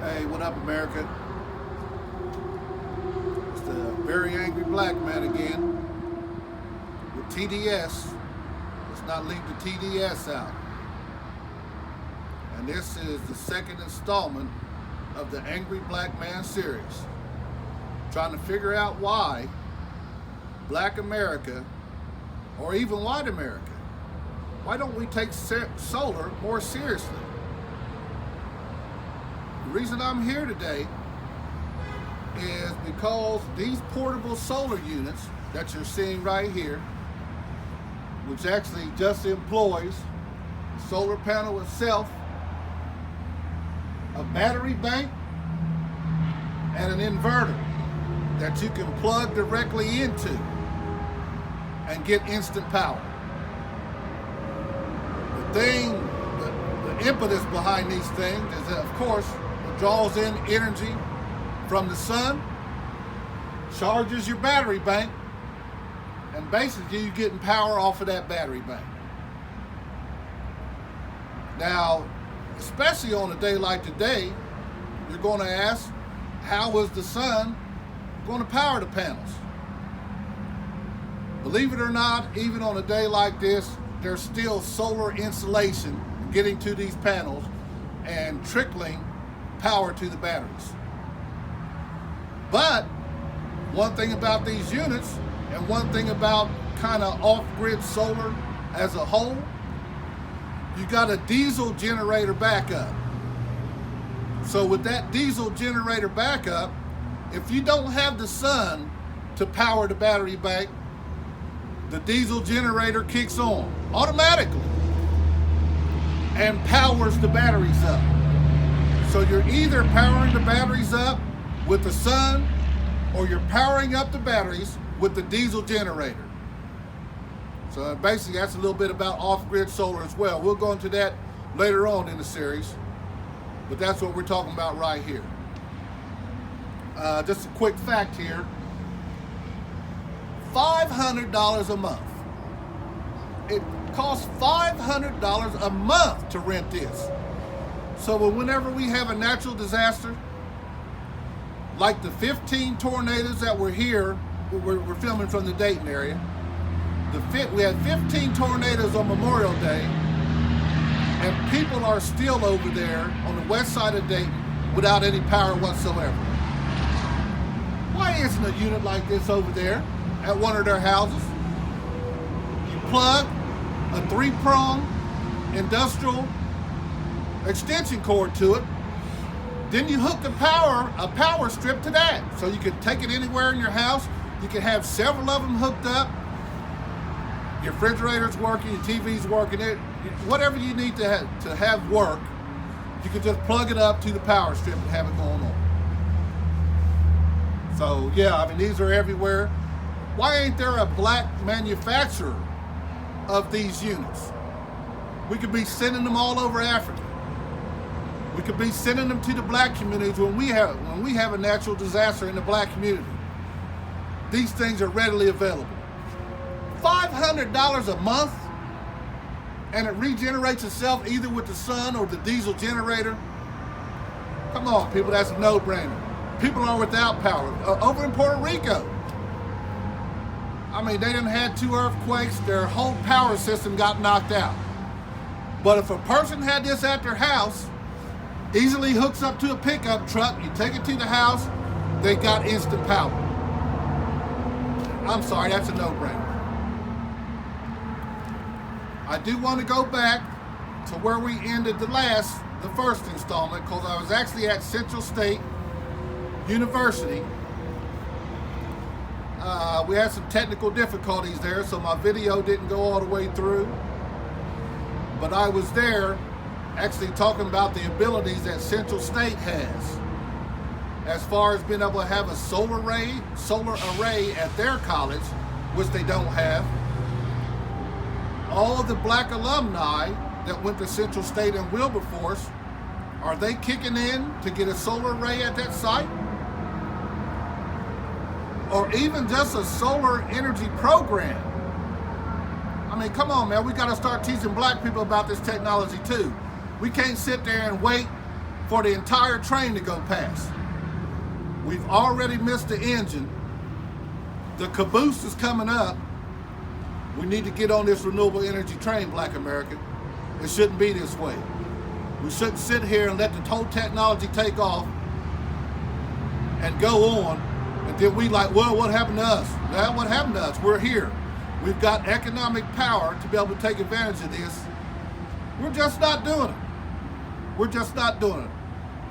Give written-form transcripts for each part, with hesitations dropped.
Hey, what up, America? It's the very angry black man again with TDS. Let's not leave the TDS out. And this is the second installment of the Angry Black Man series. Trying to figure out why Black America, or even white America, why don't we take solar more seriously? The reason I'm here today is because these portable solar units that you're seeing right here, which actually just employs the solar panel itself, a battery bank, and an inverter that you can plug directly into and get instant power. The impetus behind these things is that, of course, it draws in energy from the sun, charges your battery bank, and basically you're getting power off of that battery bank. Now, especially on a day like today, you're going to ask, how is the sun going to power the panels? Believe it or not, even on a day like this, there's still solar insulation getting to these panels and trickling power to the batteries. But one thing about these units, and one thing about kind of off-grid solar as a whole, you got a diesel generator backup. So with that diesel generator backup, if you don't have the sun to power the battery bank, the diesel generator kicks on automatically and powers the batteries up. So you're either powering the batteries up with the sun, or you're powering up the batteries with the diesel generator. So basically that's a little bit about off-grid solar as well. We'll go into that later on in the series, but that's what we're talking about right here. Just a quick fact here. $500 a month. It costs $500 a month to rent this. So whenever we have a natural disaster, like the 15 tornadoes that were here, we're filming from the Dayton area. We had 15 tornadoes on Memorial Day, and people are still over there on the west side of Dayton without any power whatsoever. Why isn't a unit like this over there at one of their houses? You plug a 3-prong industrial extension cord to it, then you hook a power strip to that. So you can take it anywhere in your house. You can have several of them hooked up. Your refrigerator's working, your TV's working, whatever you need to have work, you can just plug it up to the power strip and have it going on. So yeah, I mean, these are everywhere. Why ain't there a black manufacturer of these units? We could be sending them all over Africa. We could be sending them to the black communities when we have a natural disaster in the black community. These things are readily available. $500 a month, and it regenerates itself either with the sun or the diesel generator. Come on, people, that's a no-brainer. People are without power. Over in Puerto Rico, I mean, they done had 2 earthquakes, their whole power system got knocked out. But if a person had this at their house, easily hooks up to a pickup truck, you take it to the house, they got instant power. I'm sorry, that's a no-brainer. I do want to go back to where we ended the first installment, because I was actually at Central State University. We had some technical difficulties there, so my video didn't go all the way through. But I was there actually talking about the abilities that Central State has as far as being able to have a solar array at their college, which they don't have. All of the black alumni that went to Central State and Wilberforce, are they kicking in to get a solar array at that site? Or even just a solar energy program? I mean, come on, man, we got to start teaching black people about this technology too. We can't sit there and wait for the entire train to go past. We've already missed the engine. The caboose is coming up. We need to get on this renewable energy train, Black America. It shouldn't be this way. We shouldn't sit here and let the whole technology take off and go on, and then we like, well, what happened to us? Well, what happened to us? We're here. We've got economic power to be able to take advantage of this. We're just not doing it. We're just not doing it.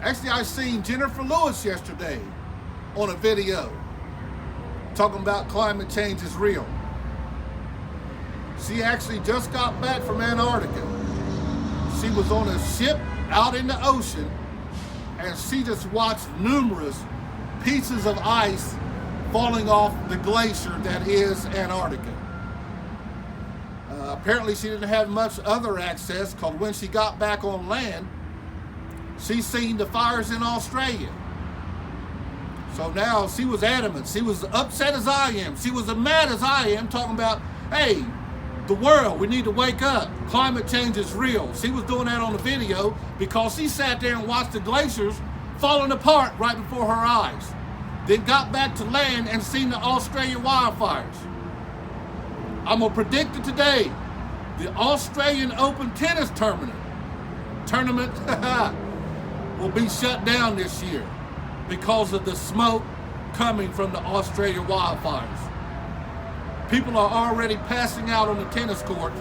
Actually, I seen Jennifer Lewis yesterday on a video talking about climate change is real. She actually just got back from Antarctica. She was on a ship out in the ocean, and she just watched numerous pieces of ice falling off the glacier that is Antarctica. Apparently she didn't have much other access, because when she got back on land, she seen the fires in Australia. So now she was adamant. She was upset as I am. She was as mad as I am, talking about, hey, the world, we need to wake up. Climate change is real. She was doing that on the video because she sat there and watched the glaciers falling apart right before her eyes. Then got back to land and seen the Australian wildfires. I'm going to predict it today. The Australian Open tennis tournament will be shut down this year because of the smoke coming from the Australian wildfires. People are already passing out on the tennis court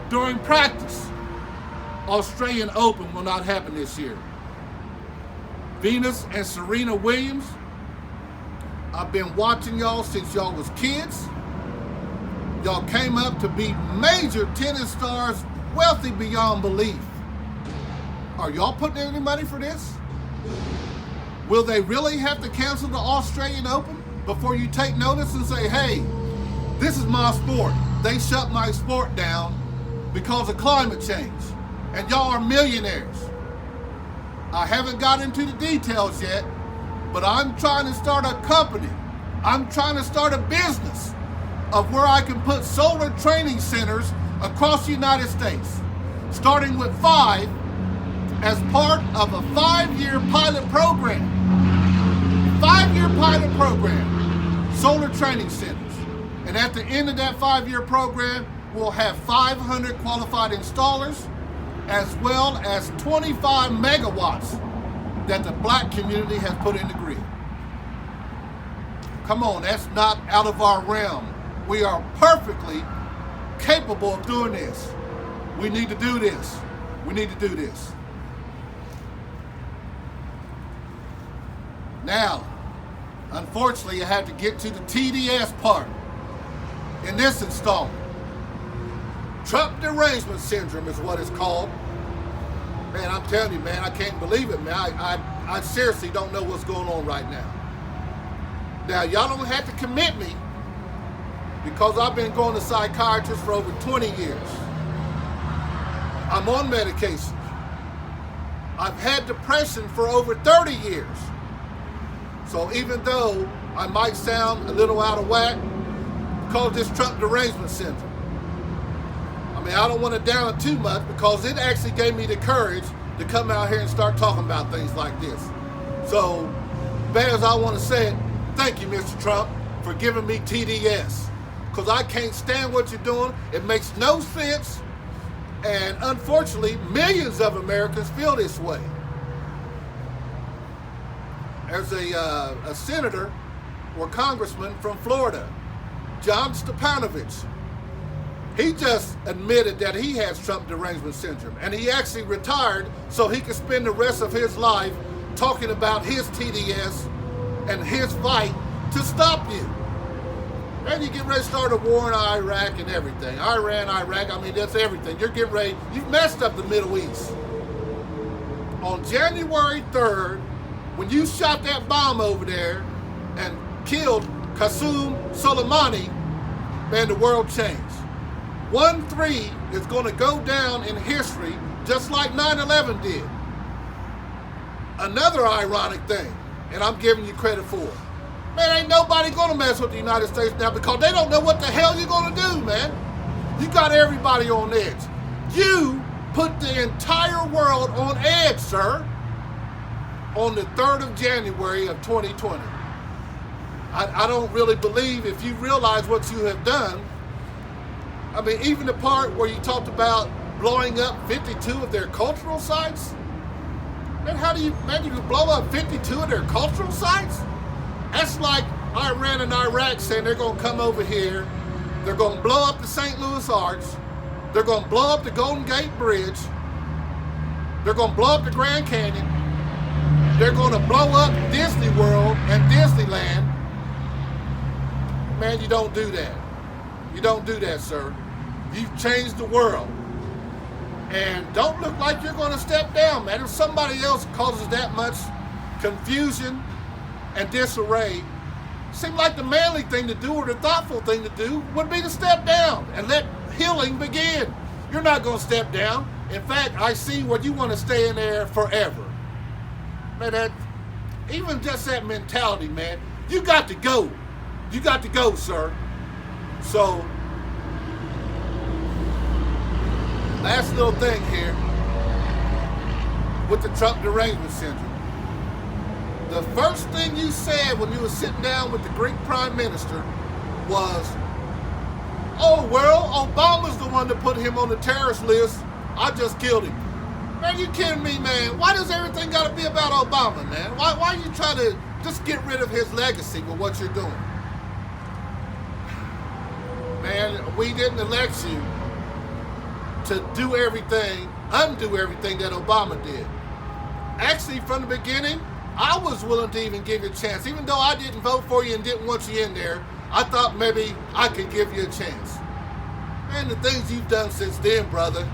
during practice. Australian Open will not happen this year. Venus and Serena Williams, I've been watching y'all since y'all was kids. Y'all came up to be major tennis stars, wealthy beyond belief. Are y'all putting in any money for this? Will they really have to cancel the Australian Open before you take notice and say, hey, this is my sport. They shut my sport down because of climate change, and y'all are millionaires. I haven't got into the details yet, but I'm trying to start a company. I'm trying to start a business of where I can put solar training centers across the United States, starting with 5 as part of a 5-year pilot program. 5-year pilot program, solar training centers. And at the end of that 5-year program, we'll have 500 qualified installers, as well as 25 megawatts that the black community has put in the grid. Come on, that's not out of our realm. We are perfectly capable of doing this. We need to do this. We need to do this. Now, unfortunately, I had to get to the TDS part in this installment. Trump derangement syndrome is what it's called. Man, I'm telling you, man, I can't believe it, man. I seriously don't know what's going on right now. Now, y'all don't have to commit me, because I've been going to psychiatrists for over 20 years. I'm on medication. I've had depression for over 30 years. So even though I might sound a little out of whack, because this Trump derangement syndrome, I mean, I don't want to down it too much, because it actually gave me the courage to come out here and start talking about things like this. So, bad as I want to say it, thank you, Mr. Trump, for giving me TDS. Because I can't stand what you're doing. It makes no sense. And unfortunately, millions of Americans feel this way. There's a senator or congressman from Florida, John Stepanovich. He just admitted that he has Trump derangement syndrome, and he actually retired so he could spend the rest of his life talking about his TDS and his fight to stop you. And you get ready to start a war in Iraq and everything. Iran, Iraq, I mean, that's everything. You're getting ready. You've messed up the Middle East. On January 3rd, when you shot that bomb over there and killed Qasem Soleimani, man, the world changed. 1-3 is going to go down in history just like 9/11 did. Another ironic thing, and I'm giving you credit for it. Man, ain't nobody going to mess with the United States now, because they don't know what the hell you're going to do, man. You got everybody on edge. You put the entire world on edge, sir. on the 3rd of January of 2020. I don't really believe, if you realize what you have done, I mean, even the part where you talked about blowing up 52 of their cultural sites. Man, how do you blow up 52 of their cultural sites? That's like Iran and Iraq saying they're going to come over here, they're going to blow up the St. Louis Arch, they're going to blow up the Golden Gate Bridge, they're going to blow up the Grand Canyon, they're going to blow up Disney World and Disneyland. Man, you don't do that. You don't do that, sir. You've changed the world. And don't look like you're going to step down, man. If somebody else causes that much confusion and disarray, seems like the manly thing to do or the thoughtful thing to do would be to step down and let healing begin. You're not going to step down. In fact, I see where you want to stay in there forever. Man, even just that mentality, man, you got to go. You got to go, sir. So, last little thing here with the Trump derangement syndrome. The first thing you said when you were sitting down with the Greek Prime Minister was, oh, well, Obama's the one that put him on the terrorist list. I just killed him. Man, you kidding me, man? Why does everything got to be about Obama, man? Why are you trying to just get rid of his legacy with what you're doing? Man, we didn't elect you to do everything, undo everything that Obama did. Actually, from the beginning, I was willing to even give you a chance. Even though I didn't vote for you and didn't want you in there, I thought maybe I could give you a chance. Man, the things you've done since then, brother,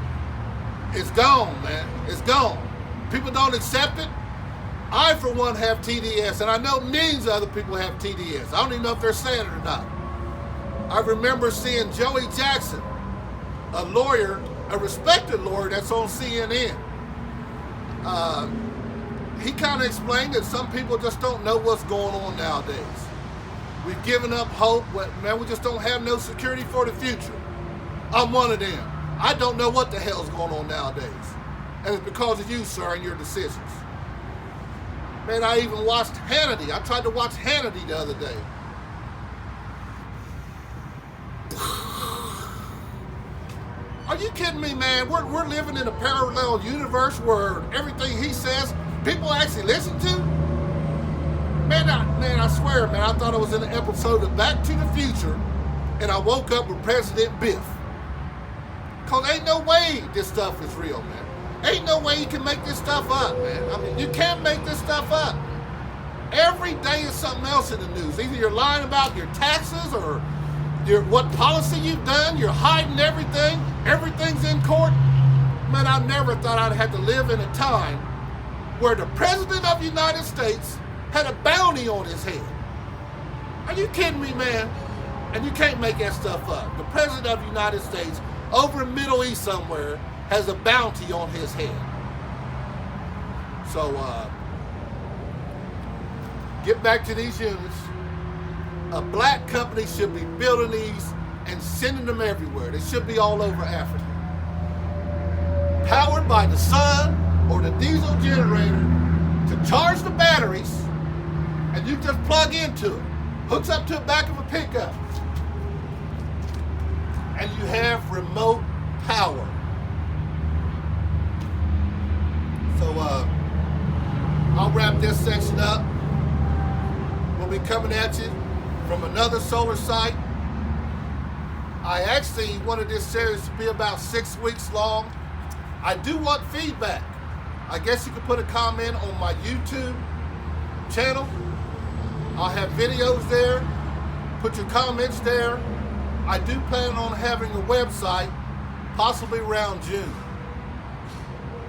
it's gone, man. It's gone. People don't accept it. I, for one, have TDS, and I know millions of other people have TDS. I don't even know if they're saying it or not. I remember seeing Joey Jackson, a lawyer, a respected lawyer that's on CNN. He kind of explained that some people just don't know what's going on nowadays. We've given up hope. Man, we just don't have no security for the future. I'm one of them. I don't know what the hell's going on nowadays. And it's because of you, sir, and your decisions. Man, I even watched Hannity. I tried to watch Hannity the other day. Are you kidding me, man? We're living in a parallel universe where everything he says, people actually listen to? Man, I swear, man, I thought I was in an episode of Back to the Future, and I woke up with President Biff. Because ain't no way this stuff is real, man. Ain't no way you can make this stuff up, man. I mean, you can't make this stuff up. Every day is something else in the news. Either you're lying about your taxes or what policy you've done, you're hiding everything, everything's in court. Man, I never thought I'd have to live in a time where the President of the United States had a bounty on his head. Are you kidding me, man? And you can't make that stuff up. The President of the United States over in the Middle East somewhere has a bounty on his head. So, get back to these units. A black company should be building these and sending them everywhere. They should be all over Africa. Powered by the sun or the diesel generator to charge the batteries, and you just plug into it. Hooks up to the back of a pickup. And you have remote power. So, I'll wrap this section up. We'll be coming at you from another solar site. I actually wanted this series to be about 6 weeks long. I do want feedback. I guess you could put a comment on my YouTube channel. I'll have videos there. Put your comments there. I do plan on having a website, possibly around June.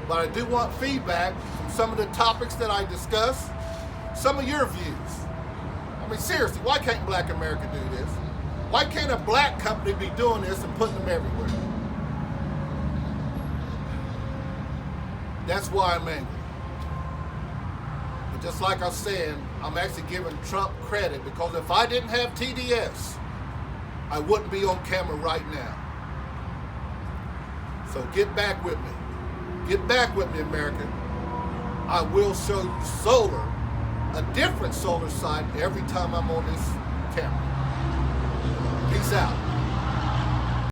But I do want feedback from some of the topics that I discuss, some of your views. I mean, seriously, why can't Black America do this? Why can't a black company be doing this and putting them everywhere? That's why I'm angry. But just like I said, I'm actually giving Trump credit, because if I didn't have TDS, I wouldn't be on camera right now. So get back with me. Get back with me, America. I will show you solar, a different solar site every time I'm on this camera.